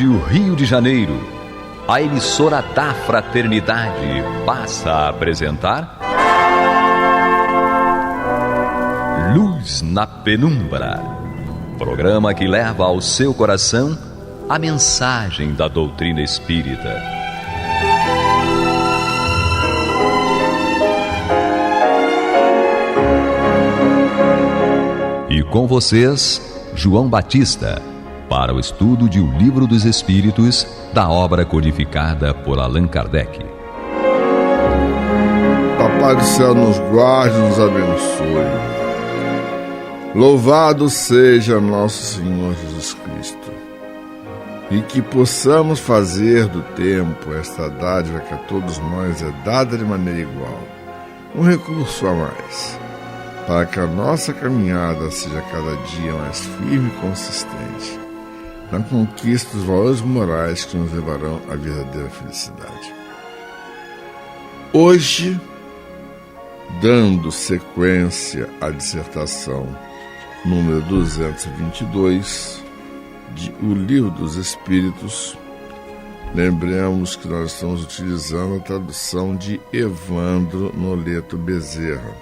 Rádio Rio de Janeiro, a emissora da Fraternidade, passa a apresentar Luz na Penumbra, programa que leva ao seu coração a mensagem da doutrina espírita. E com vocês, João Batista, para o estudo de O Livro dos Espíritos, da obra codificada por Allan Kardec. Papai do céu nos guarde e nos abençoe. Louvado seja nosso Senhor Jesus Cristo. E que possamos fazer do tempo esta dádiva que a todos nós é dada de maneira igual, um recurso a mais, para que a nossa caminhada seja cada dia mais firme e consistente na conquista dos valores morais que nos levarão à verdadeira felicidade. Hoje, dando sequência à dissertação número 222 de O Livro dos Espíritos, lembremos que nós estamos utilizando a tradução de Evandro Noleto Bezerra.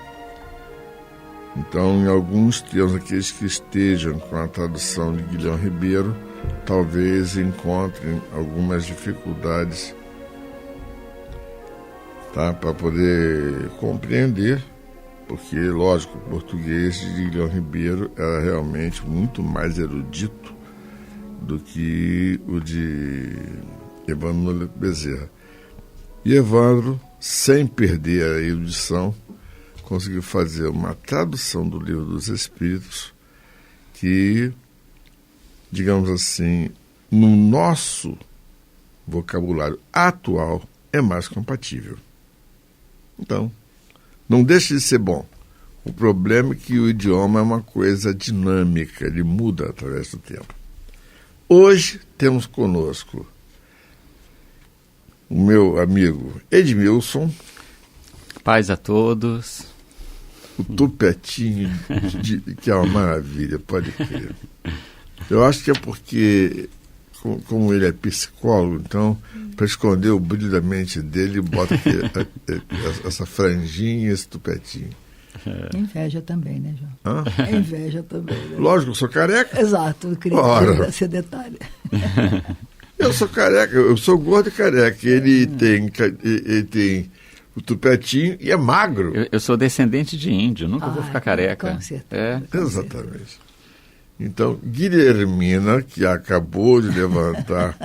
Então, em alguns termos, aqueles que estejam com a tradução de Guilherme Ribeiro, talvez encontrem algumas dificuldades, tá, para poder compreender, porque, lógico, o português de Guilherme Ribeiro era realmente muito mais erudito do que o de Evandro Noleto Bezerra. E Evandro, sem perder a erudição, conseguiu fazer uma tradução do Livro dos Espíritos que, digamos assim, no nosso vocabulário atual é mais compatível. Então, não deixe de ser bom. O problema é que o idioma é uma coisa dinâmica, ele muda através do tempo. Hoje temos conosco o meu amigo Edmilson. Paz a todos. O tupetinho, que é uma maravilha, pode crer. Eu acho que é porque, como ele é psicólogo, então, para esconder o brilho da mente dele, bota aqui, essa franjinha, esse tupetinho. Inveja também, né, João? Hã? É inveja também, né? Lógico, eu sou careca. Exato, eu queria dar esse detalhe. Eu sou careca, eu sou gordo e careca. Ele tem o tupetinho e é magro. Eu sou descendente de índio, nunca vou ficar careca. Com certeza. Exatamente. Então, Guilhermina, que acabou de levantar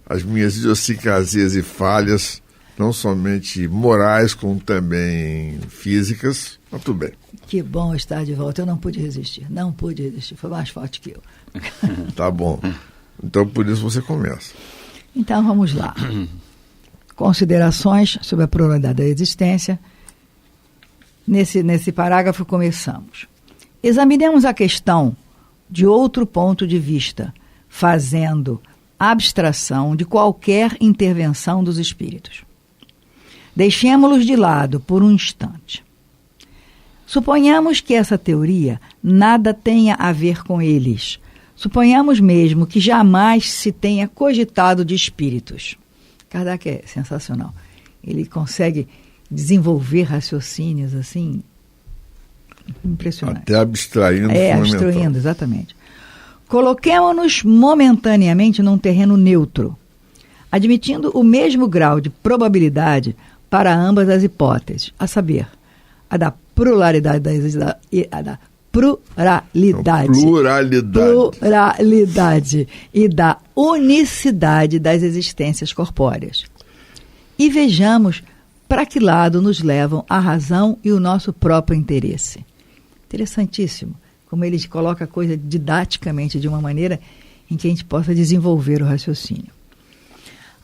as minhas idiosincrasias e falhas, não somente morais, como também físicas, mas tudo bem. Que bom estar de volta. Eu não pude resistir. Foi mais forte que eu. Tá bom. Então, por isso você começa. Então, vamos lá. Considerações sobre a pluralidade da existência. Nesse parágrafo começamos. Examinemos a questão de outro ponto de vista, fazendo abstração de qualquer intervenção dos espíritos. Deixemo-los de lado por um instante. Suponhamos que essa teoria nada tenha a ver com eles. Suponhamos mesmo que jamais se tenha cogitado de espíritos. Kardec é sensacional. Ele consegue desenvolver raciocínios assim impressionantes. Até abstraindo. Abstraindo, exatamente. Coloquemo-nos momentaneamente num terreno neutro, admitindo o mesmo grau de probabilidade para ambas as hipóteses, a saber, a da pluralidade e a da pluralidade e da unicidade das existências corpóreas. E vejamos para que lado nos levam a razão e o nosso próprio interesse. Interessantíssimo, como ele coloca a coisa didaticamente de uma maneira em que a gente possa desenvolver o raciocínio.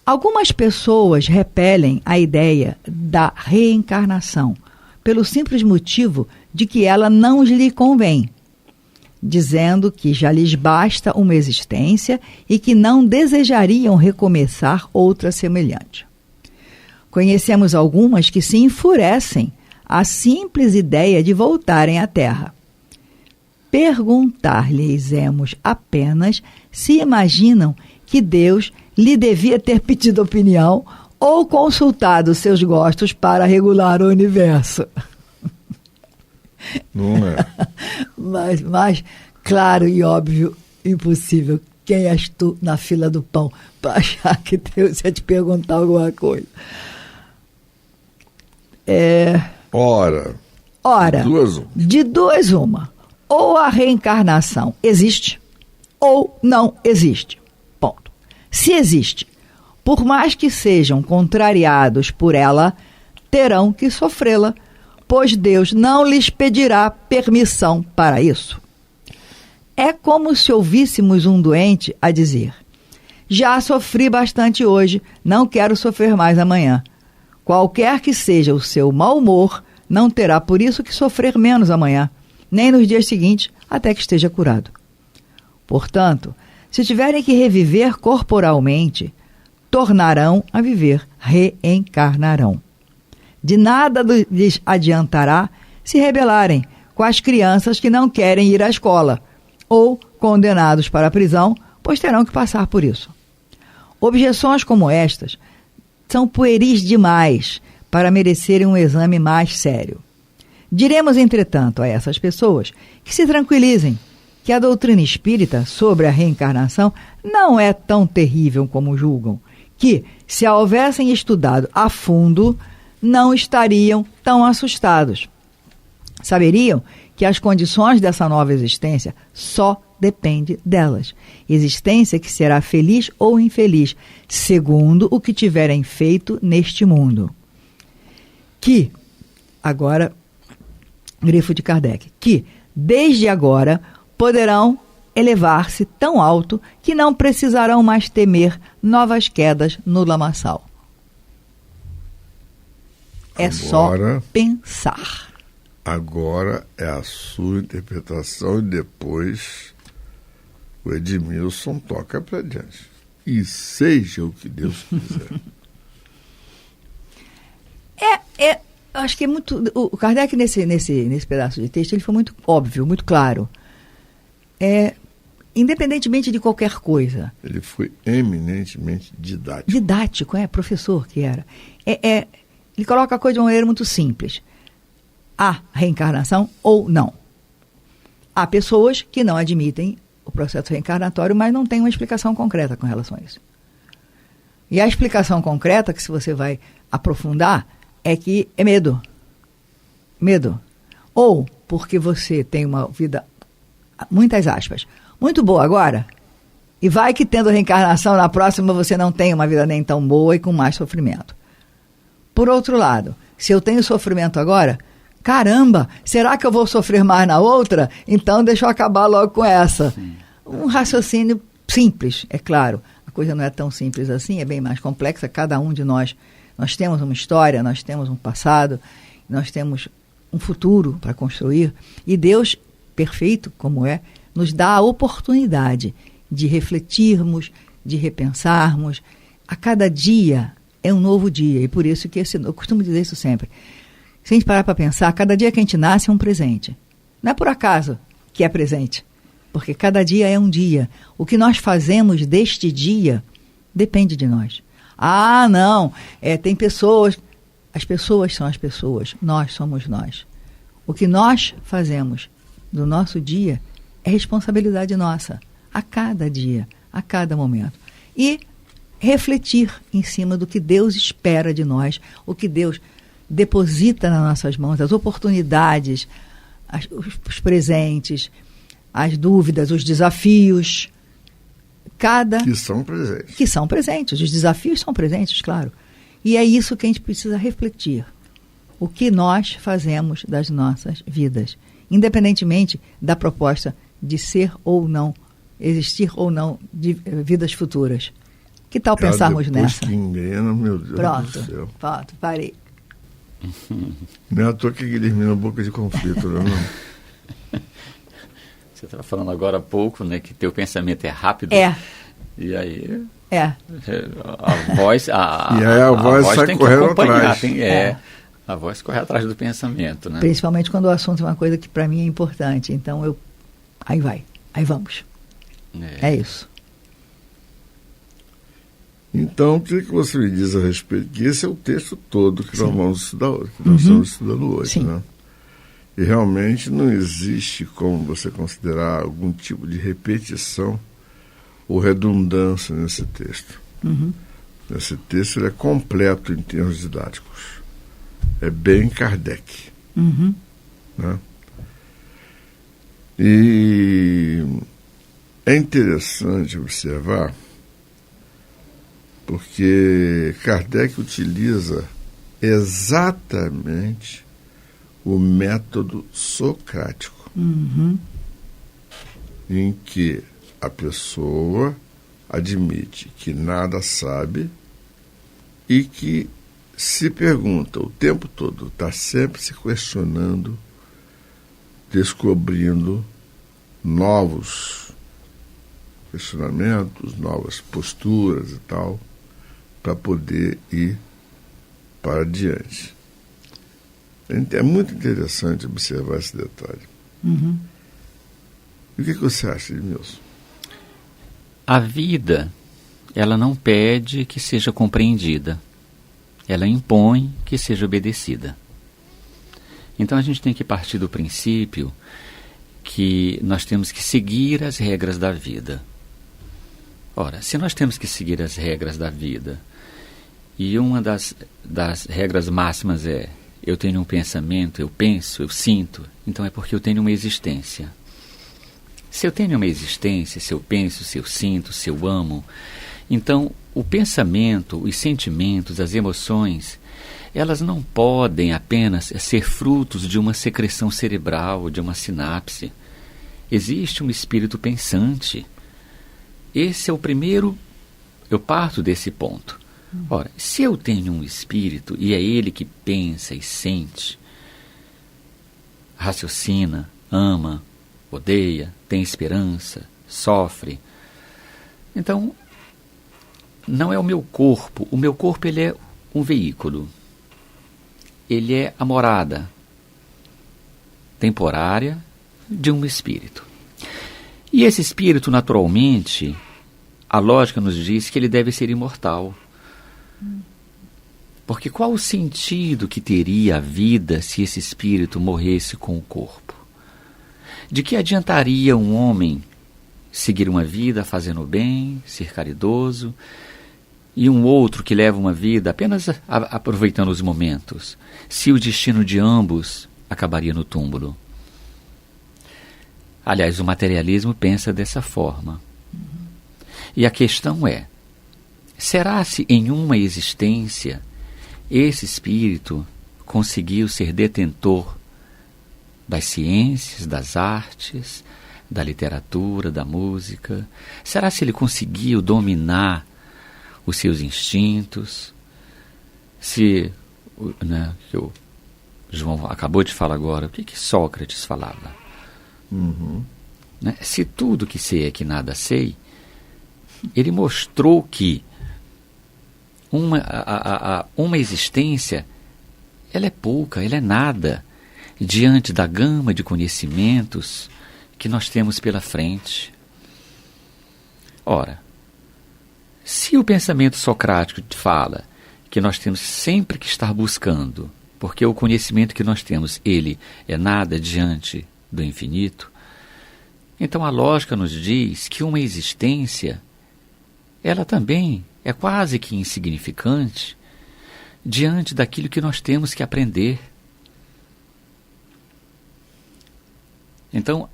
Algumas pessoas repelem a ideia da reencarnação pelo simples motivo de que ela não lhe convém, dizendo que já lhes basta uma existência e que não desejariam recomeçar outra semelhante. Conhecemos algumas que se enfurecem à simples ideia de voltarem à Terra. Perguntar-lhes-emos apenas se imaginam que Deus lhe devia ter pedido opinião ou consultado seus gostos para regular o universo. Não é? Mas claro e óbvio, impossível. Quem és tu na fila do pão para achar que Deus ia te perguntar alguma coisa? Ora, de duas uma. Ou a reencarnação existe, ou não existe. Ponto. Se existe, por mais que sejam contrariados por ela, terão que sofrê-la, pois Deus não lhes pedirá permissão para isso. É como se ouvíssemos um doente a dizer: já sofri bastante hoje, não quero sofrer mais amanhã. Qualquer que seja o seu mau humor, não terá por isso que sofrer menos amanhã, nem nos dias seguintes, até que esteja curado. Portanto, se tiverem que reviver corporalmente, tornarão a viver, reencarnarão. De nada lhes adiantará se rebelarem com as crianças que não querem ir à escola, ou condenados para a prisão, pois terão que passar por isso. Objeções como estas são pueris demais para merecerem um exame mais sério. Diremos, entretanto, a essas pessoas que se tranquilizem, que a doutrina espírita sobre a reencarnação não é tão terrível como julgam, que, se a houvessem estudado a fundo, não estariam tão assustados. Saberiam que as condições dessa nova existência só dependem delas. Existência que será feliz ou infeliz, segundo o que tiverem feito neste mundo. Que, agora, grifo de Kardec, que, desde agora, poderão elevar-se tão alto que não precisarão mais temer novas quedas no lamaçal. É só pensar. Agora é a sua interpretação e depois o Edmilson toca para diante. E seja o que Deus quiser. Acho que é muito... O Kardec, nesse pedaço de texto, ele foi muito óbvio, muito claro. Independentemente de qualquer coisa. Ele foi eminentemente didático. Didático, professor que era. Ele coloca a coisa de uma maneira muito simples. Há reencarnação ou não. Há pessoas que não admitem o processo reencarnatório, mas não têm uma explicação concreta com relação a isso. E a explicação concreta, que se você vai aprofundar, é que é medo. Medo. Ou porque você tem uma vida, muitas aspas, muito boa agora, e vai que tendo reencarnação na próxima você não tem uma vida nem tão boa e com mais sofrimento. Por outro lado, se eu tenho sofrimento agora, caramba, será que eu vou sofrer mais na outra? Então deixa eu acabar logo com essa. Um raciocínio simples, é claro. A coisa não é tão simples assim, é bem mais complexa. Cada um de nós temos uma história, nós temos um passado, nós temos um futuro para construir. E Deus, perfeito como é, nos dá a oportunidade de refletirmos, de repensarmos. A cada dia é um novo dia. E por isso que eu costumo dizer isso sempre. Se a gente parar para pensar, cada dia que a gente nasce é um presente. Não é por acaso que é presente, porque cada dia é um dia. O que nós fazemos deste dia depende de nós. Ah, não, tem pessoas, as pessoas são as pessoas, nós somos nós. O que nós fazemos do nosso dia é responsabilidade nossa, a cada dia, a cada momento. E refletir em cima do que Deus espera de nós, o que Deus deposita nas nossas mãos, as oportunidades, os presentes, as dúvidas, os desafios. Que são presentes. Os desafios são presentes, claro. E é isso que a gente precisa refletir. O que nós fazemos das nossas vidas, independentemente da proposta de ser ou não, existir ou não de vidas futuras. Que tal pensarmos nessa? Que engrena, meu Deus do céu. Pronto, parei. Não é à toa que Guilherme na boca de conflito, não. Você estava falando agora há pouco, né, que teu pensamento é rápido. E aí... A voz... a voz sai tem correndo que acompanhar. atrás. A voz corre atrás do pensamento, né? Principalmente quando o assunto é uma coisa que para mim é importante. Então, aí vamos. É isso. Então, o que você me diz a respeito? Que esse é o texto todo que nós vamos estudar hoje, que nós estamos estudando hoje, né? E realmente não existe como você considerar algum tipo de repetição ou redundância nesse texto. Esse texto ele é completo em termos didáticos. É bem Kardec. Né? E é interessante observar porque Kardec utiliza exatamente o método socrático, em que a pessoa admite que nada sabe e que se pergunta o tempo todo, está sempre se questionando, descobrindo novos questionamentos, novas posturas e tal, para poder ir para adiante. É muito interessante observar esse detalhe. E o que você acha, Edmilson? A vida, ela não pede que seja compreendida. Ela impõe que seja obedecida. Então a gente tem que partir do princípio que nós temos que seguir as regras da vida. Ora, se nós temos que seguir as regras da vida, e uma das regras máximas é: eu tenho um pensamento, eu penso, eu sinto, então é porque eu tenho uma existência. Se eu tenho uma existência, se eu penso, se eu sinto, se eu amo, então o pensamento, os sentimentos, as emoções, elas não podem apenas ser frutos de uma secreção cerebral, de uma sinapse. Existe um espírito pensante. Esse é o primeiro, eu parto desse ponto. Ora, se eu tenho um espírito e é ele que pensa e sente, raciocina, ama, odeia, tem esperança, sofre, então não é o meu corpo. O meu corpo ele é um veículo. Ele é a morada temporária de um espírito. E esse espírito, naturalmente, a lógica nos diz que ele deve ser imortal. Porque qual o sentido que teria a vida se esse espírito morresse com o corpo? De que adiantaria um homem seguir uma vida fazendo o bem, ser caridoso, e um outro que leva uma vida apenas aproveitando os momentos, se o destino de ambos acabaria no túmulo? Aliás, o materialismo pensa dessa forma. E a questão é, será se em uma existência esse espírito conseguiu ser detentor das ciências, das artes, da literatura, da música? Será se ele conseguiu dominar os seus instintos? Se, que o João acabou de falar agora, o que Sócrates falava? Se tudo que sei é que nada sei, ele mostrou que uma existência, ela é pouca, ela é nada, diante da gama de conhecimentos que nós temos pela frente. Ora, se o pensamento socrático fala que nós temos sempre que estar buscando, porque o conhecimento que nós temos, ele é nada diante do infinito, então a lógica nos diz que uma existência, ela também é quase que insignificante diante daquilo que nós temos que aprender. Então,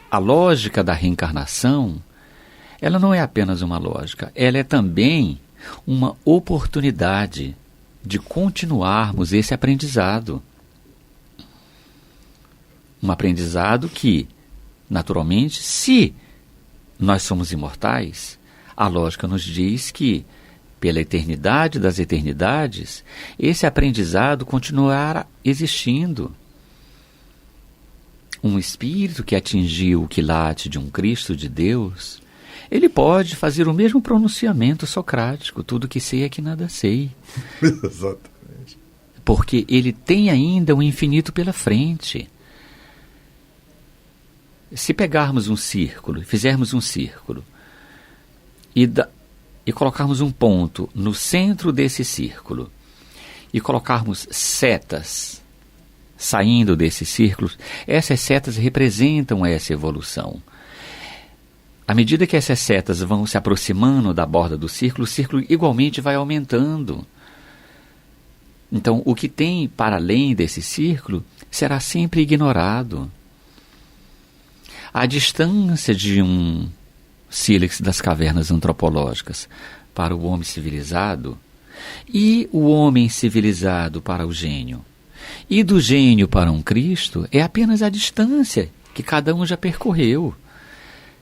a lógica da reencarnação, ela não é apenas uma lógica, ela é também uma oportunidade de continuarmos esse aprendizado. Um aprendizado que, naturalmente, se nós somos imortais, a lógica nos diz que, pela eternidade das eternidades, esse aprendizado continuará existindo. Um espírito que atingiu o quilate de um Cristo de Deus, ele pode fazer o mesmo pronunciamento socrático: tudo que sei é que nada sei. Exatamente. Porque ele tem ainda o infinito pela frente. Se pegarmos um círculo, fizermos um círculo, e colocarmos um ponto no centro desse círculo e colocarmos setas saindo desses círculos, essas setas representam essa evolução. À medida que essas setas vão se aproximando da borda do círculo, o círculo igualmente vai aumentando. Então, o que tem para além desse círculo será sempre ignorado. A distância de um sílex das cavernas antropológicas para o homem civilizado e o homem civilizado para o gênio e do gênio para um Cristo é apenas a distância que cada um já percorreu.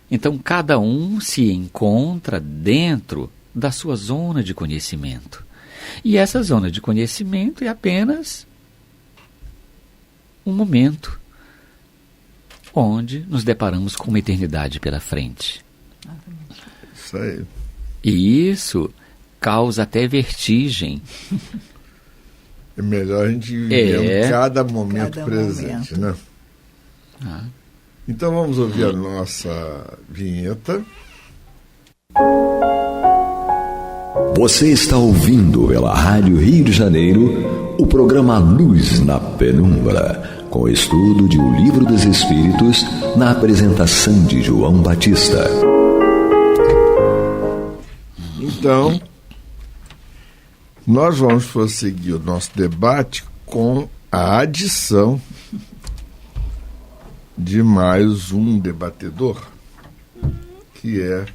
Então, cada um se encontra dentro da sua zona de conhecimento. E essa zona de conhecimento é apenas um momento onde nos deparamos com uma eternidade pela frente. Isso aí. E isso causa até vertigem. É melhor a gente viver cada momento presente, né? Então vamos ouvir a nossa vinheta. Você está ouvindo pela Rádio Rio de Janeiro o programa Luz na Penumbra, com o estudo de O Livro dos Espíritos, na apresentação de João Batista. Então, nós vamos prosseguir o nosso debate com a adição de mais um debatedor, que é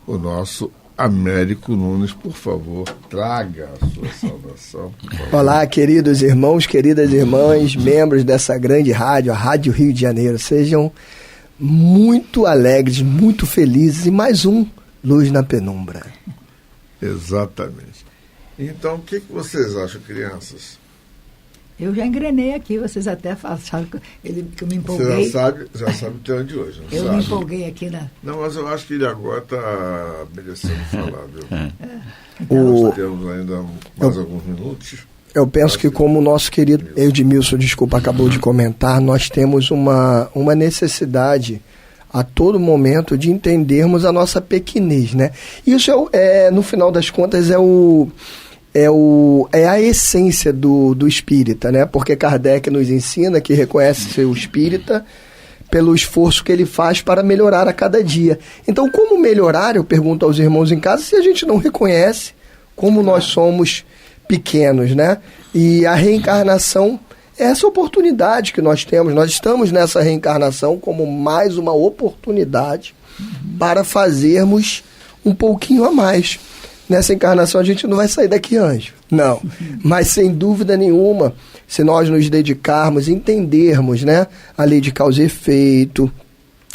o nosso Américo Nunes. Por favor, traga a sua saudação. Olá, queridos irmãos, queridas irmãs, membros dessa grande rádio, a Rádio Rio de Janeiro. Sejam muito alegres, muito felizes e mais um Luz na Penumbra. Exatamente. Então, o que vocês acham, crianças? Eu já engrenei aqui, vocês até acharam que eu me empolguei. Você já sabe o tema de hoje, não eu sabe? Me empolguei aqui na... Não, mas eu acho que ele agora está merecendo falar, viu? Então, nós temos ainda mais alguns minutos. Eu penso que, como o nosso querido Edmilson, acabou de comentar, nós temos uma necessidade a todo momento de entendermos a nossa pequenez, né? Isso no final das contas, é a essência do espírita, né? Porque Kardec nos ensina que reconhece ser o espírita pelo esforço que ele faz para melhorar a cada dia. Então, como melhorar, eu pergunto aos irmãos em casa, se a gente não reconhece como nós somos pequenos, né? E a reencarnação é essa oportunidade que nós temos. Nós estamos nessa reencarnação como mais uma oportunidade para fazermos um pouquinho a mais. Nessa encarnação a gente não vai sair daqui anjo, não. Mas sem dúvida nenhuma, se nós nos dedicarmos, entendermos, né, a lei de causa e efeito,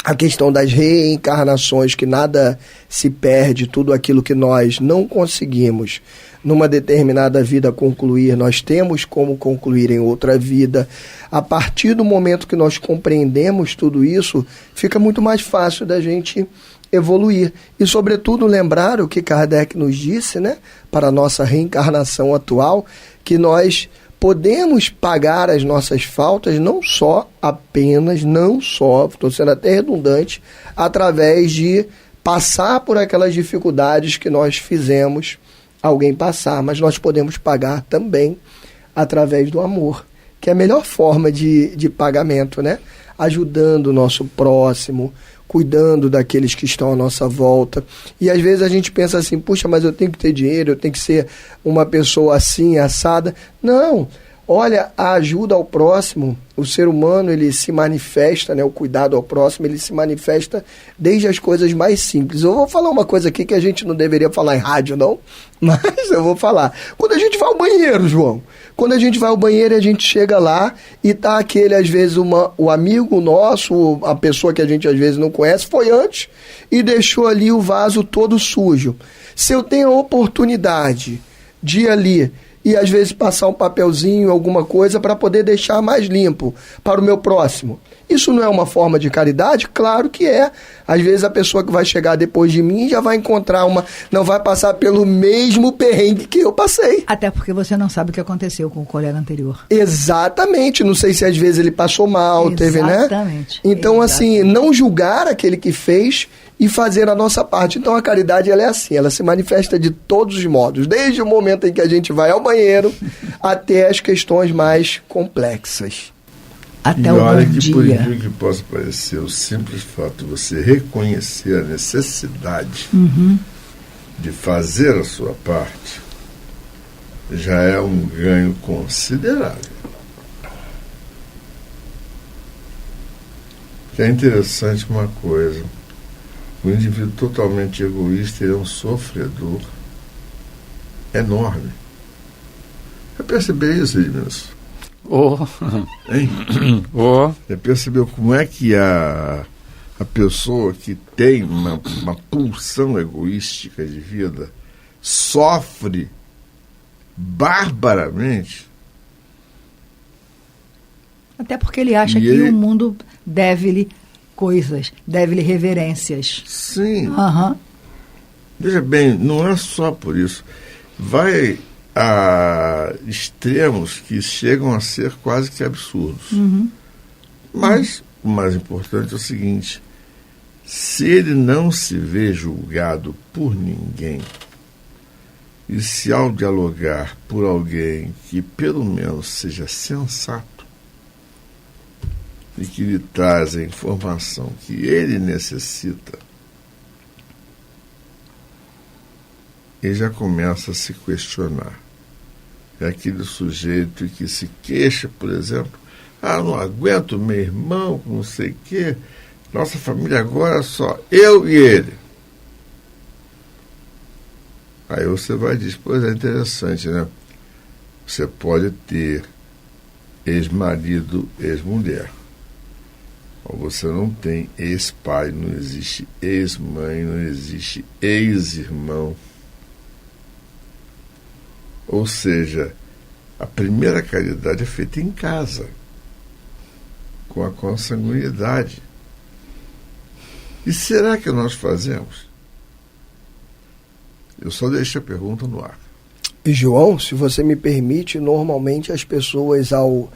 a questão das reencarnações, que nada se perde, tudo aquilo que nós não conseguimos numa determinada vida concluir, nós temos como concluir em outra vida. A partir do momento que nós compreendemos tudo isso, fica muito mais fácil da gente evoluir. E, sobretudo, lembrar o que Kardec nos disse, né, para a nossa reencarnação atual, que nós podemos pagar as nossas faltas não só, estou sendo até redundante, através de passar por aquelas dificuldades que nós fizemos alguém passar, mas nós podemos pagar também através do amor, que é a melhor forma de pagamento, né? Ajudando o nosso próximo, cuidando daqueles que estão à nossa volta. E às vezes a gente pensa assim, puxa, mas eu tenho que ter dinheiro, eu tenho que ser uma pessoa assim, assada. Não, olha, a ajuda ao próximo, o ser humano, ele se manifesta, né, o cuidado ao próximo, ele se manifesta desde as coisas mais simples. Eu vou falar uma coisa aqui que a gente não deveria falar em rádio, não, mas eu vou falar. Quando a gente vai ao banheiro, João, quando a gente vai ao banheiro, a gente chega lá e tá aquele, às vezes, o amigo nosso, a pessoa que a gente às vezes não conhece, foi antes e deixou ali o vaso todo sujo. Se eu tenho a oportunidade de ir ali e às vezes passar um papelzinho, alguma coisa, para poder deixar mais limpo para o meu próximo, isso não é uma forma de caridade? Claro que é. Às vezes a pessoa que vai chegar depois de mim já vai encontrar não vai passar pelo mesmo perrengue que eu passei. Até porque você não sabe o que aconteceu com o colega anterior. Exatamente. Não sei se às vezes ele passou mal, teve, né? Exatamente. Então, assim, não julgar aquele que fez e fazer a nossa parte. Então a caridade ela é assim, ela se manifesta de todos os modos, desde o momento em que a gente vai ao banheiro até as questões mais complexas. Até o olha bom que dia. por incrível que possa parecer, o simples fato de você reconhecer a necessidade de fazer a sua parte já é um ganho considerável. Que é interessante uma coisa, o indivíduo totalmente egoísta ele é um sofredor enorme. Já percebeu isso, Edmilson? Hein? Já percebeu como é que a pessoa que tem uma pulsão egoística de vida sofre barbaramente? Até porque ele acha que o mundo deve-lhe coisas, deve-lhe reverências. Sim. Uhum. Veja bem, não é só por isso. Vai a extremos que chegam a ser quase que absurdos. Mas o mais importante é o seguinte: se ele não se vê julgado por ninguém, e se ao dialogar por alguém que pelo menos seja sensato e que lhe traz a informação que ele necessita, ele já começa a se questionar. É aquele sujeito que se queixa, por exemplo, não aguento meu irmão, não sei o quê, nossa família agora é só eu e ele. Aí você vai dizer, pois é interessante, né? Você pode ter ex-marido, ex-mulher. Ou você não tem ex-pai, não existe ex-mãe, não existe ex-irmão. Ou seja, a primeira caridade é feita em casa, com a consanguinidade. E será que nós fazemos? Eu só deixo a pergunta no ar. E João, se você me permite, normalmente as pessoas ao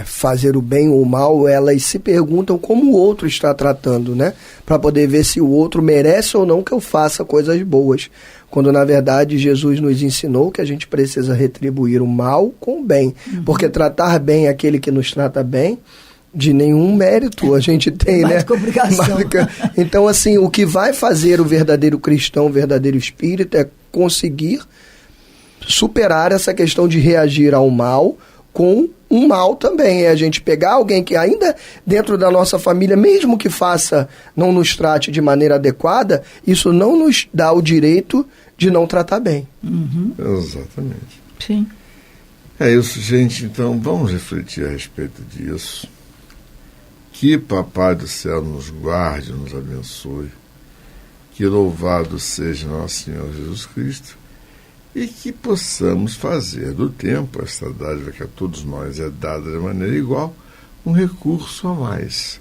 fazer o bem ou o mal, elas se perguntam como o outro está tratando, né? Para poder ver se o outro merece ou não que eu faça coisas boas. Quando, na verdade, Jesus nos ensinou que a gente precisa retribuir o mal com o bem. Porque tratar bem aquele que nos trata bem, de nenhum mérito a gente tem, né? Obrigação. Então, assim, o que vai fazer o verdadeiro cristão, o verdadeiro espírita, é conseguir superar essa questão de reagir ao mal com um mal também. É a gente pegar alguém que ainda dentro da nossa família, mesmo que faça, não nos trate de maneira adequada, isso não nos dá o direito de não tratar bem. Exatamente. Sim. É isso, gente. Então, vamos refletir a respeito disso. Que Papai do Céu nos guarde, nos abençoe. Que louvado seja nosso Senhor Jesus Cristo. E que possamos fazer do tempo, esta dádiva que a todos nós é dada de maneira igual, um recurso a mais,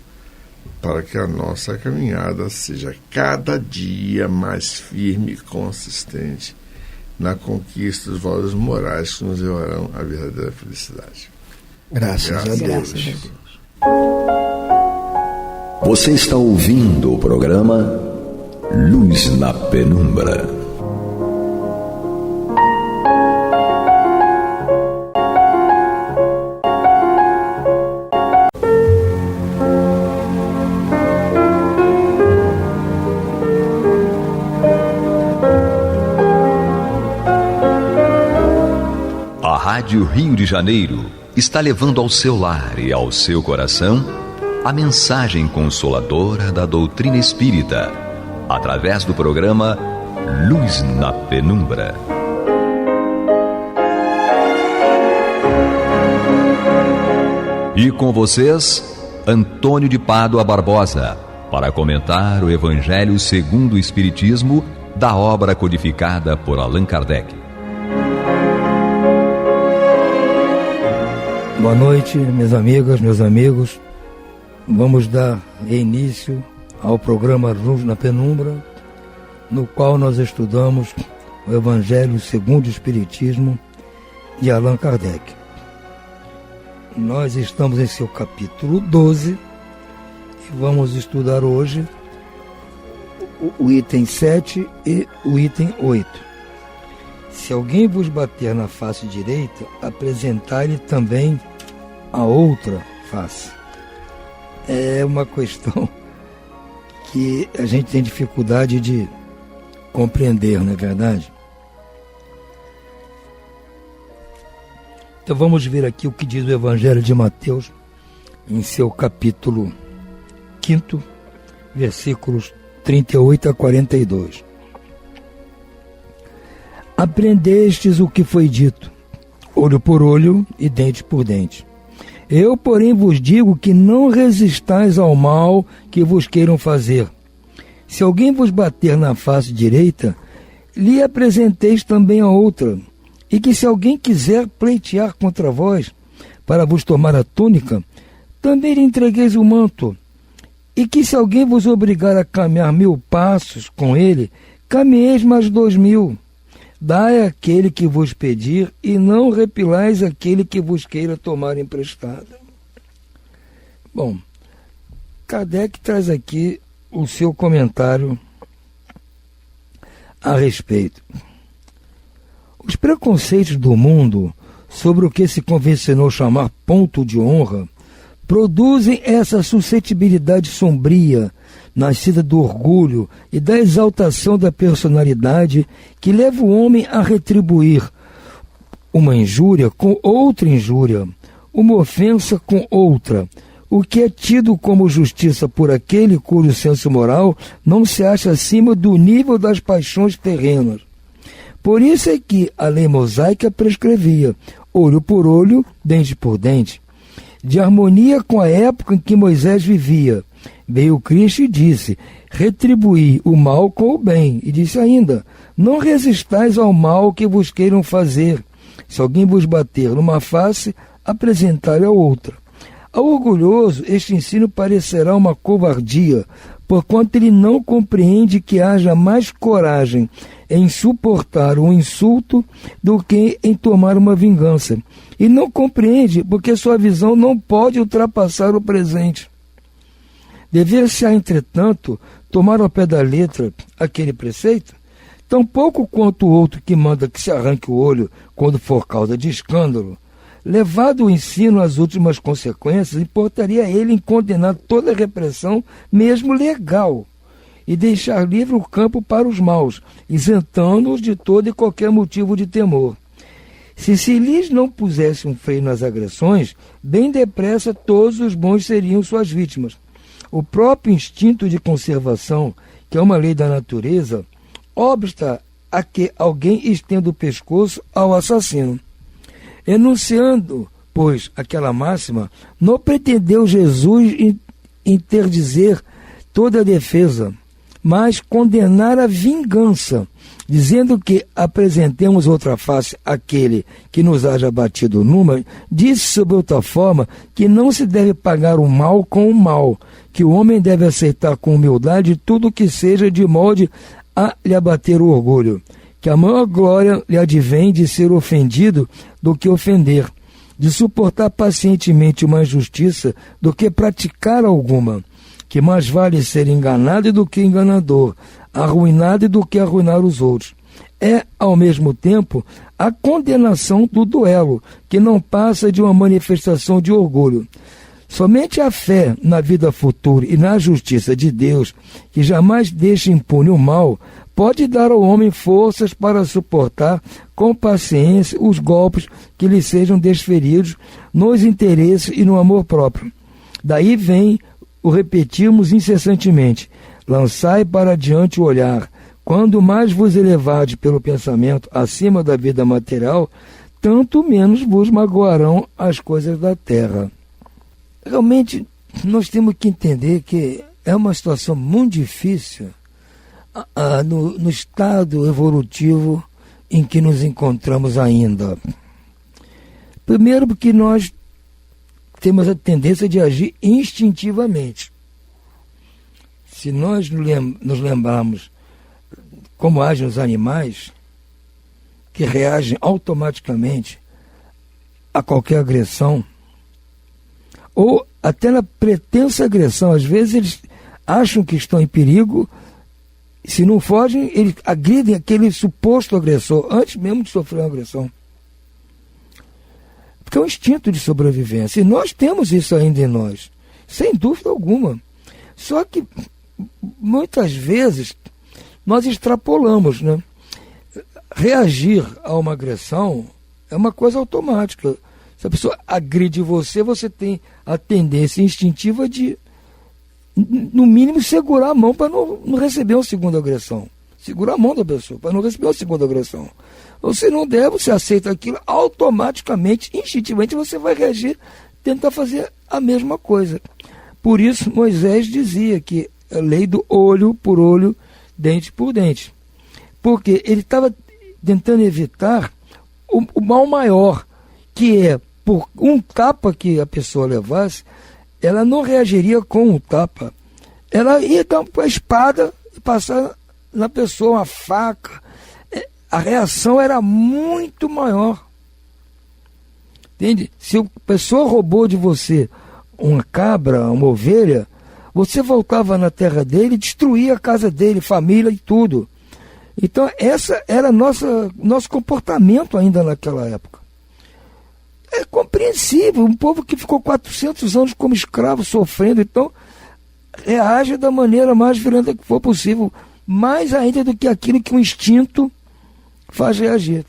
para que a nossa caminhada seja cada dia mais firme e consistente na conquista dos valores morais que nos levarão à verdadeira felicidade. Graças a Deus. Você está ouvindo o programa Luz na Penumbra. A Rádio Rio de Janeiro está levando ao seu lar e ao seu coração a mensagem consoladora da doutrina espírita, através do programa Luz na Penumbra. E com vocês, Antônio de Pádua Barbosa, para comentar o Evangelho segundo o Espiritismo, da obra codificada por Allan Kardec. Boa noite, minhas amigas, meus amigos. Vamos dar início ao programa Luz na Penumbra, no qual nós estudamos o Evangelho segundo o Espiritismo de Allan Kardec. Nós estamos em seu capítulo 12 e vamos estudar hoje o item 7 e o item 8. Se alguém vos bater na face direita, apresentai-lhe também a outra face. É uma questão que a gente tem dificuldade de compreender, não é verdade? Então vamos ver aqui o que diz o Evangelho de Mateus em seu capítulo 5, versículos 38 a 42. Aprendestes o que foi dito, olho por olho e dente por dente. Eu, porém, vos digo que não resistais ao mal que vos queiram fazer. Se alguém vos bater na face direita, lhe apresenteis também a outra. E que se alguém quiser pleitear contra vós, para vos tomar a túnica, também lhe entregueis o manto. E que se alguém vos obrigar a caminhar 1000 passos com ele, caminheis mais 2000. Dai àquele que vos pedir, e não repilais aquele que vos queira tomar emprestado. Bom, Kardec traz aqui o seu comentário a respeito. Os preconceitos do mundo sobre o que se convencionou chamar ponto de honra produzem essa suscetibilidade sombria, nascida do orgulho e da exaltação da personalidade, que leva o homem a retribuir uma injúria com outra injúria, uma ofensa com outra, o que é tido como justiça por aquele cujo senso moral não se acha acima do nível das paixões terrenas. Por isso é que a lei mosaica prescrevia olho por olho, dente por dente, de harmonia com a época em que Moisés vivia. Veio Cristo e disse, retribuí o mal com o bem. E disse ainda, não resistais ao mal que vos queiram fazer. Se alguém vos bater numa face, apresentai-lhe a outra. Ao orgulhoso, este ensino parecerá uma covardia, porquanto ele não compreende que haja mais coragem em suportar um insulto do que em tomar uma vingança. E não compreende porque sua visão não pode ultrapassar o presente. Dever-se-á, entretanto, tomar ao pé da letra aquele preceito, tampouco quanto o outro que manda que se arranque o olho quando for causa de escândalo. Levado o ensino às últimas consequências, importaria ele em condenar toda a repressão, mesmo legal, e deixar livre o campo para os maus, isentando-os de todo e qualquer motivo de temor. Se lhes não pusesse um freio nas agressões, bem depressa todos os bons seriam suas vítimas. O próprio instinto de conservação, que é uma lei da natureza, obsta a que alguém estenda o pescoço ao assassino. Enunciando, pois, aquela máxima, não pretendeu Jesus interdizer toda a defesa, mas condenar a vingança, dizendo que apresentemos outra face àquele que nos haja batido numa, disse sob outra forma que não se deve pagar o mal com o mal, que o homem deve aceitar com humildade tudo o que seja de molde a lhe abater o orgulho, que a maior glória lhe advém de ser ofendido do que ofender, de suportar pacientemente uma injustiça do que praticar alguma, que mais vale ser enganado do que enganador, arruinado do que arruinar os outros. É, ao mesmo tempo, a condenação do duelo, que não passa de uma manifestação de orgulho. Somente a fé na vida futura e na justiça de Deus, que jamais deixa impune o mal, pode dar ao homem forças para suportar com paciência os golpes que lhe sejam desferidos nos interesses e no amor próprio. Daí vem o repetimos incessantemente, lançai para diante o olhar, quando mais vos elevardes pelo pensamento acima da vida material, tanto menos vos magoarão as coisas da terra. Realmente, nós temos que entender que é uma situação muito difícil no estado evolutivo em que nos encontramos ainda. Primeiro porque nós temos a tendência de agir instintivamente. Se nós nos lembrarmos como agem os animais, que reagem automaticamente a qualquer agressão, ou até na pretensa agressão, às vezes eles acham que estão em perigo Se não fogem, eles agridem aquele suposto agressor antes mesmo de sofrer uma agressão. Porque é um instinto de sobrevivência. E nós temos isso ainda em nós, sem dúvida alguma. Só que muitas vezes nós extrapolamos, né? Reagir a uma agressão é uma coisa automática. Se a pessoa agride você, você tem a tendência instintiva de, no mínimo, segurar a mão para não receber uma segunda agressão. Segurar a mão da pessoa para não receber uma segunda agressão. Ou se não der, você aceita aquilo, automaticamente, instintivamente, você vai reagir, tentar fazer a mesma coisa. Por isso, Moisés dizia que a lei do olho por olho, dente por dente. Porque ele estava tentando evitar o mal maior, que é, por um tapa que a pessoa levasse, ela não reagiria com o tapa. Ela ia dar a espada e passar na pessoa uma faca. A reação era muito maior. Entende? Se a pessoa roubou de você uma cabra, uma ovelha, você voltava na terra dele e destruía a casa dele, família e tudo. Então, essa era nosso comportamento ainda naquela época. É compreensível, um povo que ficou 400 anos como escravo, sofrendo, então reage da maneira mais violenta que for possível, mais ainda do que aquilo que o instinto faz reagir.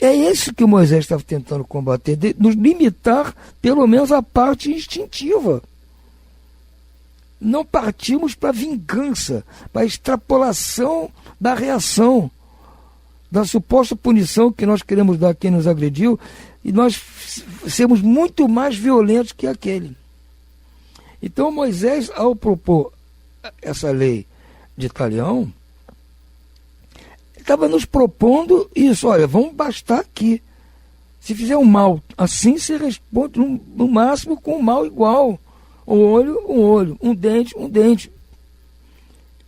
É isso que o Moisés estava tentando combater, nos limitar pelo menos a parte instintiva. Não partimos para a vingança, para a extrapolação da reação, da suposta punição que nós queremos dar a quem nos agrediu, e nós sermos muito mais violentos que aquele. Então Moisés, ao propor essa lei de Talião, estava nos propondo isso. Olha, vamos bastar aqui. Se fizer um mal assim, se responde no máximo com um mal igual. Um olho, um dente.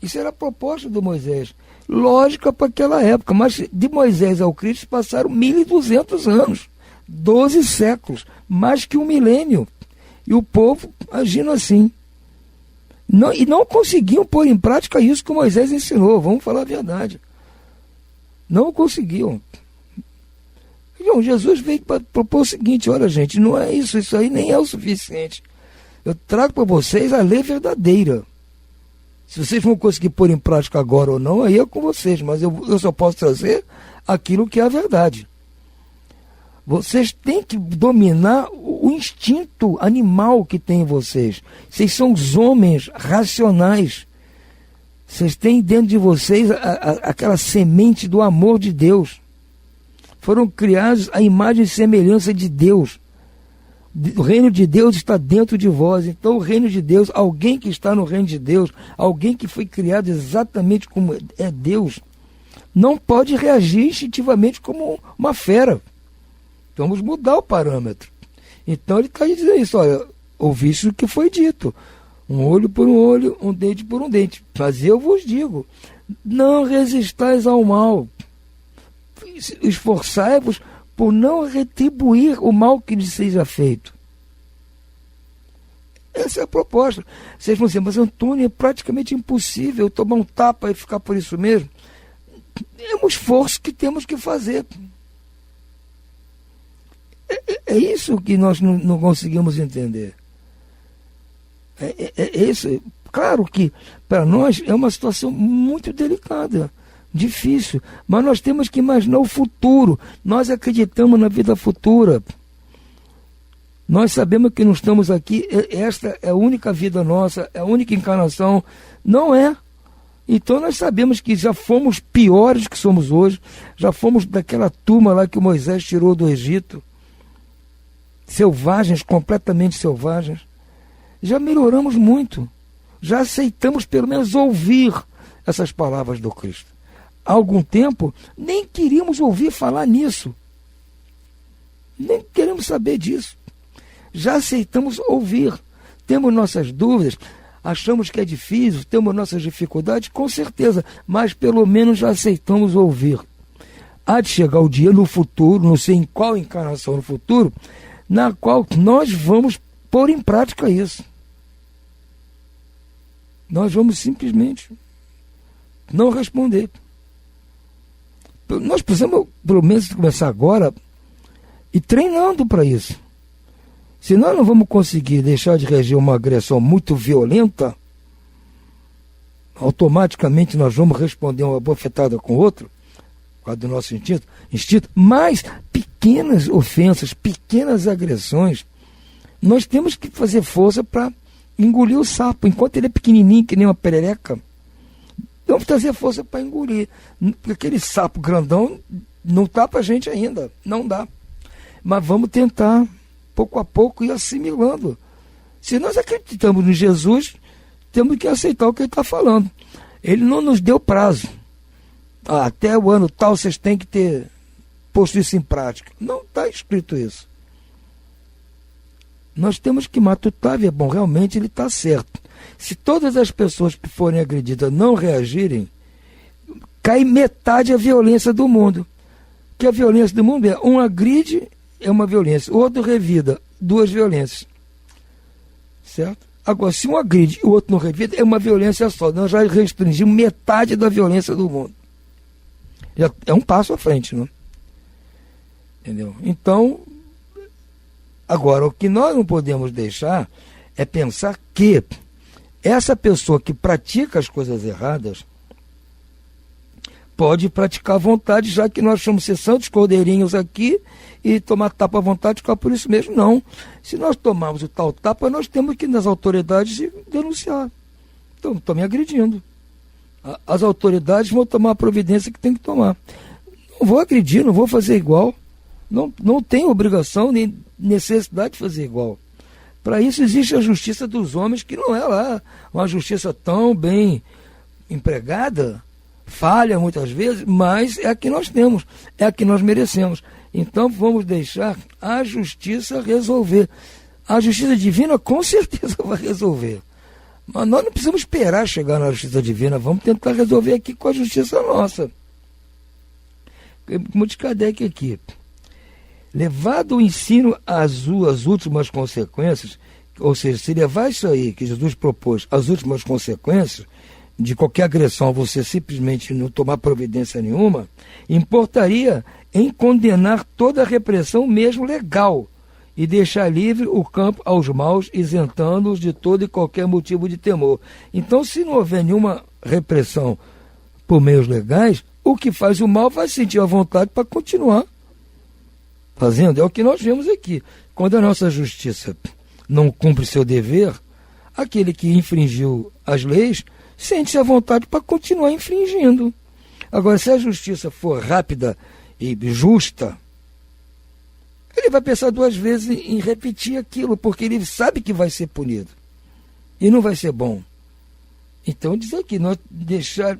Isso era a proposta do Moisés. Lógica para aquela época, mas de Moisés ao Cristo passaram 1.200 anos, 12 séculos, mais que um milênio. E o povo agindo assim. E não conseguiam pôr em prática isso que Moisés ensinou, vamos falar a verdade. Não conseguiam. Então, Jesus veio para propor o seguinte: olha, gente, não é isso aí nem é o suficiente. Eu trago para vocês a lei verdadeira. Se vocês vão conseguir pôr em prática agora ou não, aí é com vocês, mas eu só posso trazer aquilo que é a verdade. Vocês têm que dominar o instinto animal que tem em vocês. Vocês são os homens racionais. Vocês têm dentro de vocês aquela semente do amor de Deus. Foram criados à imagem e semelhança de Deus. O reino de Deus está dentro de vós. Então o reino de Deus, alguém que está no reino de Deus, alguém que foi criado exatamente como é Deus, não pode reagir instintivamente como uma fera. Vamos mudar o parâmetro. Então ele está dizendo isso: olha, ouviste o que foi dito, um olho por um olho, um dente por um dente, mas eu vos digo, não resistais ao mal, esforçai-vos por não retribuir o mal que lhe seja feito. Essa é a proposta. Vocês vão dizer: mas Antônio, é praticamente impossível tomar um tapa e ficar por isso mesmo. É um esforço que temos que fazer. É isso que nós não conseguimos entender. É isso. Claro que para nós é uma situação muito delicada, difícil, mas nós temos que imaginar o futuro. Nós acreditamos na vida futura. Nós sabemos que não estamos aqui, esta é a única vida nossa, é a única encarnação. Não é. Então nós sabemos que já fomos piores que somos hoje, já fomos daquela turma lá que o Moisés tirou do Egito, selvagens, completamente selvagens. Já melhoramos muito, já aceitamos pelo menos ouvir essas palavras do Cristo. Há algum tempo nem queríamos ouvir falar nisso, nem queremos saber disso. Já aceitamos ouvir, temos nossas dúvidas, achamos que é difícil, temos nossas dificuldades, com certeza, mas pelo menos já aceitamos ouvir. Há de chegar o dia no futuro, não sei em qual encarnação no futuro, na qual nós vamos pôr em prática isso. Nós vamos simplesmente não responder. Nós precisamos, pelo menos, começar agora e treinando para isso. Se nós não vamos conseguir deixar de reagir a uma agressão muito violenta, automaticamente nós vamos responder uma bofetada com outra, por causa do nosso instinto, mas pequenas ofensas, pequenas agressões, nós temos que fazer força para engolir o sapo. Enquanto ele é pequenininho, que nem uma perereca, vamos fazer força para engolir. Porque aquele sapo grandão não está para a gente ainda, não dá. Mas vamos tentar, pouco a pouco, ir assimilando. Se nós acreditamos em Jesus, temos que aceitar o que ele está falando. Ele não nos deu prazo. Até o ano tal vocês têm que ter posto isso em prática. Não está escrito isso. Nós temos que matutar, ver, bom, realmente ele está certo. Se todas as pessoas que forem agredidas não reagirem, cai metade a violência do mundo. Que a violência do mundo é, um agride, é uma violência, o outro revida, 2 violências. Certo? Agora, se um agride e o outro não revida, é uma violência só. Nós já restringimos metade da violência do mundo. Já é um passo à frente, não? Entendeu? Então, agora, o que nós não podemos deixar é pensar que essa pessoa que pratica as coisas erradas pode praticar à vontade, já que nós somos santos cordeirinhos aqui, e tomar tapa à vontade, ficar por isso mesmo. Não. Se nós tomarmos o tal tapa, nós temos que ir nas autoridades e denunciar. Então, estão me agredindo. As autoridades vão tomar a providência que tem que tomar. Não vou agredir, não vou fazer igual. Não tenho obrigação nem necessidade de fazer igual. Para isso existe a justiça dos homens, que não é lá uma justiça tão bem empregada, falha muitas vezes, mas é a que nós temos, é a que nós merecemos. Então vamos deixar a justiça resolver. A justiça divina com certeza vai resolver. Mas nós não precisamos esperar chegar na justiça divina, vamos tentar resolver aqui com a justiça nossa. Como de Kardec aqui. Levado o ensino às suas últimas consequências, ou seja, se levar isso aí que Jesus propôs, as últimas consequências de qualquer agressão, você simplesmente não tomar providência nenhuma, importaria em condenar toda a repressão, mesmo legal, e deixar livre o campo aos maus, isentando-os de todo e qualquer motivo de temor. Então, se não houver nenhuma repressão por meios legais, o que faz o mal vai sentir a vontade para continuar fazendo. É o que nós vemos aqui. Quando a nossa justiça não cumpre seu dever, aquele que infringiu as leis sente-se à vontade para continuar infringindo. Agora, se a justiça for rápida e justa, ele vai pensar 2 vezes em repetir aquilo, porque ele sabe que vai ser punido. E não vai ser bom. Então, diz aqui, nós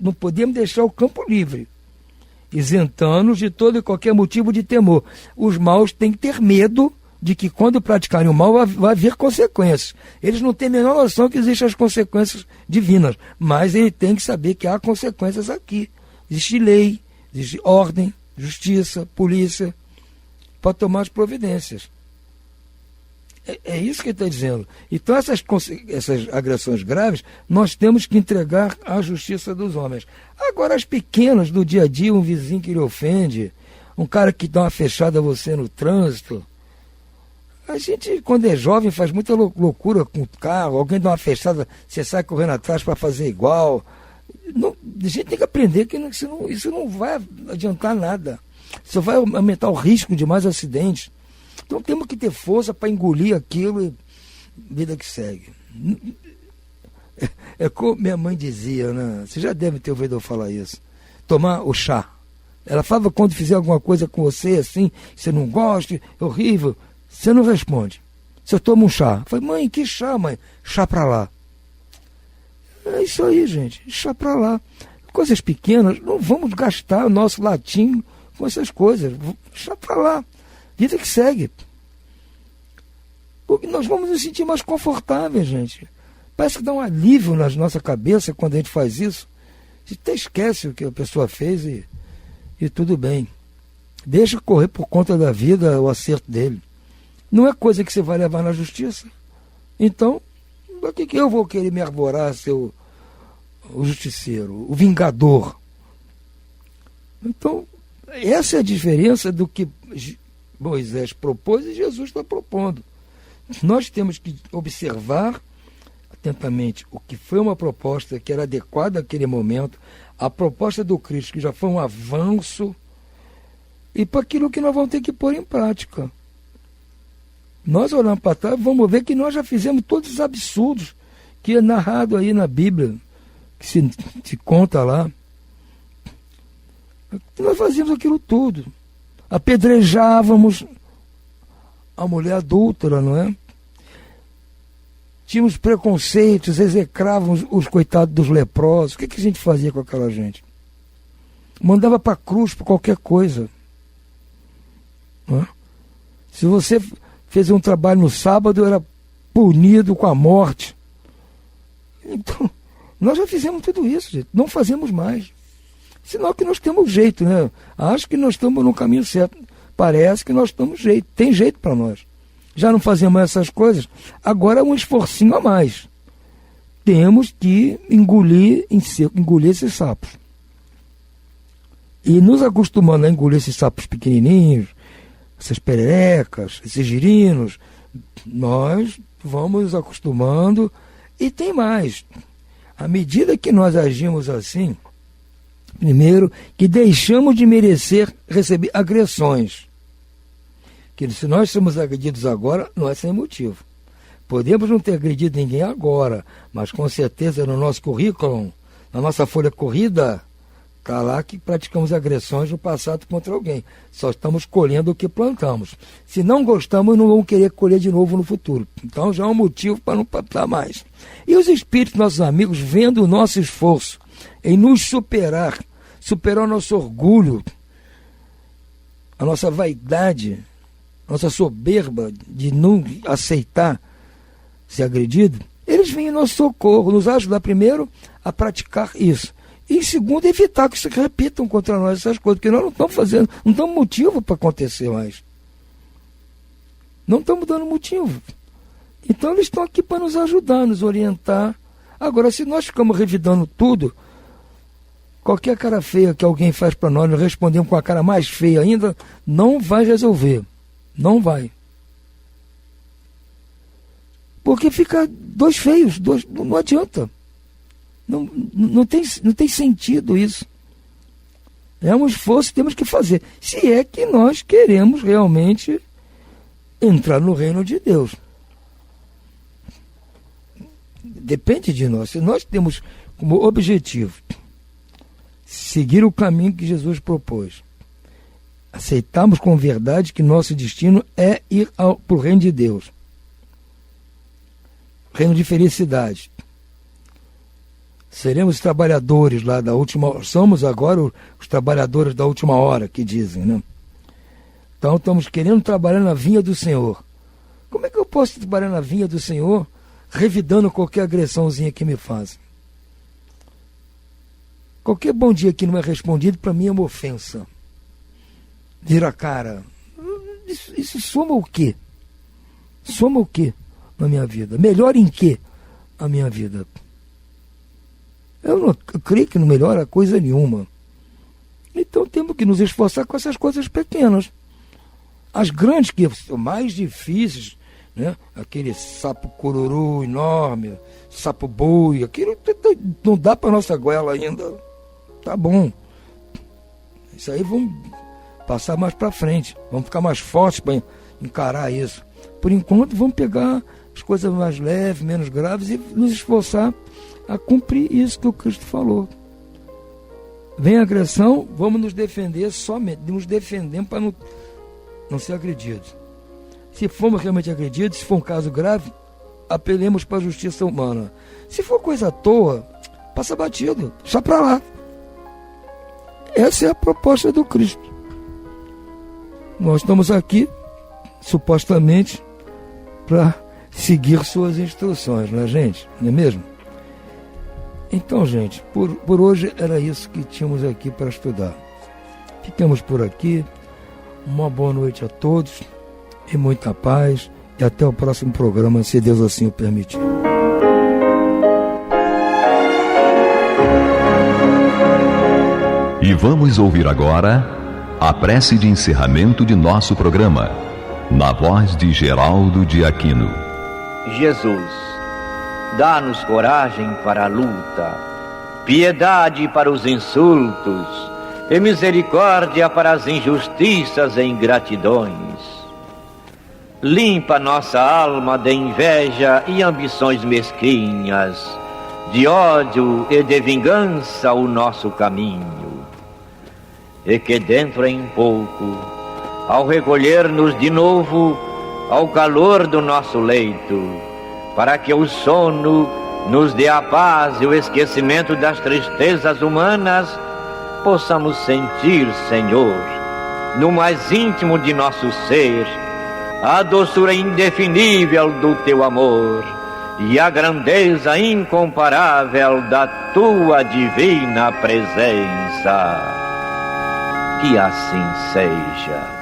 não podemos deixar o campo livre, isentando-os de todo e qualquer motivo de temor. Os maus têm que ter medo de que quando praticarem o mal vai haver consequências. Eles não têm a menor noção que existem as consequências divinas, mas ele tem que saber que há consequências aqui. Existe lei, existe ordem, justiça, polícia, para tomar as providências. É isso que ele está dizendo. Então essas agressões graves nós temos que entregar à justiça dos homens. Agora as pequenas do dia a dia, um vizinho que lhe ofende, um cara que dá uma fechada a você no trânsito. A gente, quando é jovem, faz muita loucura com o carro, alguém dá uma fechada, você sai correndo atrás para fazer igual. Não, a gente tem que aprender que isso não vai adiantar nada. Isso vai aumentar o risco de mais acidentes. Então temos que ter força para engolir aquilo e vida que segue. É como minha mãe dizia, né? Você já deve ter ouvido eu falar isso. Tomar o chá. Ela falava, quando fizer alguma coisa com você, assim, você não gosta, é horrível, você não responde. Você toma um chá. Eu falei, mãe, que chá, mãe? Chá pra lá. É isso aí, gente. Chá pra lá. Coisas pequenas, não vamos gastar o nosso latim com essas coisas. Chá pra lá. Vida que segue. Porque nós vamos nos sentir mais confortáveis, gente. Parece que dá um alívio na nossa cabeça quando a gente faz isso. A gente até esquece o que a pessoa fez e tudo bem. Deixa correr por conta da vida o acerto dele. Não é coisa que você vai levar na justiça. Então, por que eu vou querer me arvorar o justiceiro, o vingador. Então, essa é a diferença do que Moisés propôs e Jesus está propondo. Nós temos que observar atentamente o que foi uma proposta que era adequada àquele momento, a proposta do Cristo, que já foi um avanço, e para aquilo que nós vamos ter que pôr em prática. Nós olhando para trás, vamos ver que nós já fizemos todos os absurdos que é narrado aí na Bíblia, que se conta lá. Nós fazíamos aquilo tudo. Apedrejávamos a mulher adúltera, não é? Tínhamos preconceitos, execrávamos os coitados dos leprosos. O que a gente fazia com aquela gente? Mandava para a cruz por qualquer coisa. Não é? Se você fez um trabalho no sábado, era punido com a morte. Então, nós já fizemos tudo isso, gente. Não fazemos mais. Sinal que nós temos jeito, né? Acho que nós estamos no caminho certo. Parece que nós estamos jeito. Tem jeito para nós. Já não fazemos essas coisas. Agora é um esforcinho a mais. Temos que engolir esses sapos. E nos acostumando a engolir esses sapos pequenininhos, essas pererecas, esses girinos, nós vamos nos acostumando. E tem mais. À medida que nós agimos assim, primeiro, que deixamos de merecer receber agressões. Que se nós somos agredidos agora, não é sem motivo. Podemos não ter agredido ninguém agora, mas com certeza no nosso currículo, na nossa folha corrida, está lá que praticamos agressões no passado contra alguém. Só estamos colhendo o que plantamos. Se não gostamos, não vamos querer colher de novo no futuro. Então já é um motivo para não plantar mais. E os espíritos, nossos amigos, vendo o nosso esforço em nos superar o nosso orgulho, a nossa vaidade, a nossa soberba de não aceitar ser agredido, eles vêm em nosso socorro, nos ajudar primeiro a praticar isso. E segundo, evitar que se repitam contra nós essas coisas, porque nós não estamos fazendo, não damos motivo para acontecer mais. Não estamos dando motivo. Então eles estão aqui para nos ajudar, nos orientar. Agora, se nós ficamos revidando tudo, qualquer cara feia que alguém faz para nós, nós respondemos com a cara mais feia ainda, não vai resolver. Não vai. Porque fica dois feios, não adianta. Não tem sentido isso. É um esforço que temos que fazer. Se é que nós queremos realmente entrar no reino de Deus. Depende de nós. Se nós temos como objetivo seguir o caminho que Jesus propôs, aceitarmos com verdade que nosso destino é ir para o reino de Deus, reino de felicidade. Seremos trabalhadores lá da última hora. Somos agora os trabalhadores da última hora, que dizem, né? Então estamos querendo trabalhar na vinha do Senhor. Como é que eu posso trabalhar na vinha do Senhor revidando qualquer agressãozinha que me fazem? Qualquer bom dia que não é respondido, para mim é uma ofensa. Vira a cara. Isso soma o quê? Soma o quê na minha vida? Melhora em quê a minha vida? Eu creio que não melhora coisa nenhuma. Então temos que nos esforçar com essas coisas pequenas. As grandes, que são mais difíceis, né? Aquele sapo cururu enorme, sapo boi, aquilo não dá para nossa goela ainda. Tá bom. Isso aí vamos passar mais para frente. Vamos ficar mais fortes para encarar isso. Por enquanto, vamos pegar as coisas mais leves, menos graves e nos esforçar a cumprir isso que o Cristo falou. Vem a agressão, vamos nos defender somente, nos defendemos para não ser agredidos. Se formos realmente agredidos, se for um caso grave, apelemos para a justiça humana. Se for coisa à toa, passa batido, só para lá. Essa é a proposta do Cristo. Nós estamos aqui, supostamente, para seguir suas instruções, não é, gente? Não é mesmo? Então, gente, por hoje era isso que tínhamos aqui para estudar. Ficamos por aqui. Uma boa noite a todos e muita paz. E até o próximo programa, se Deus assim o permitir. E vamos ouvir agora a prece de encerramento de nosso programa, na voz de Geraldo de Aquino. Jesus, dá-nos coragem para a luta, piedade para os insultos e misericórdia para as injustiças e ingratidões. Limpa nossa alma de inveja e ambições mesquinhas, de ódio e de vingança o nosso caminho. E que dentro em pouco, ao recolher-nos de novo ao calor do nosso leito, para que o sono nos dê a paz e o esquecimento das tristezas humanas, possamos sentir, Senhor, no mais íntimo de nosso ser, a doçura indefinível do Teu amor e a grandeza incomparável da Tua divina presença. Que assim seja.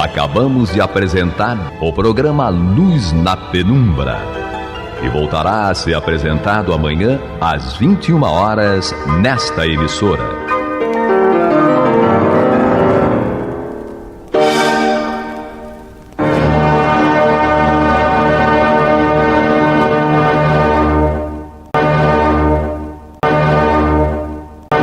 Acabamos de apresentar o programa Luz na Penumbra, que voltará a ser apresentado amanhã às 21 horas nesta emissora.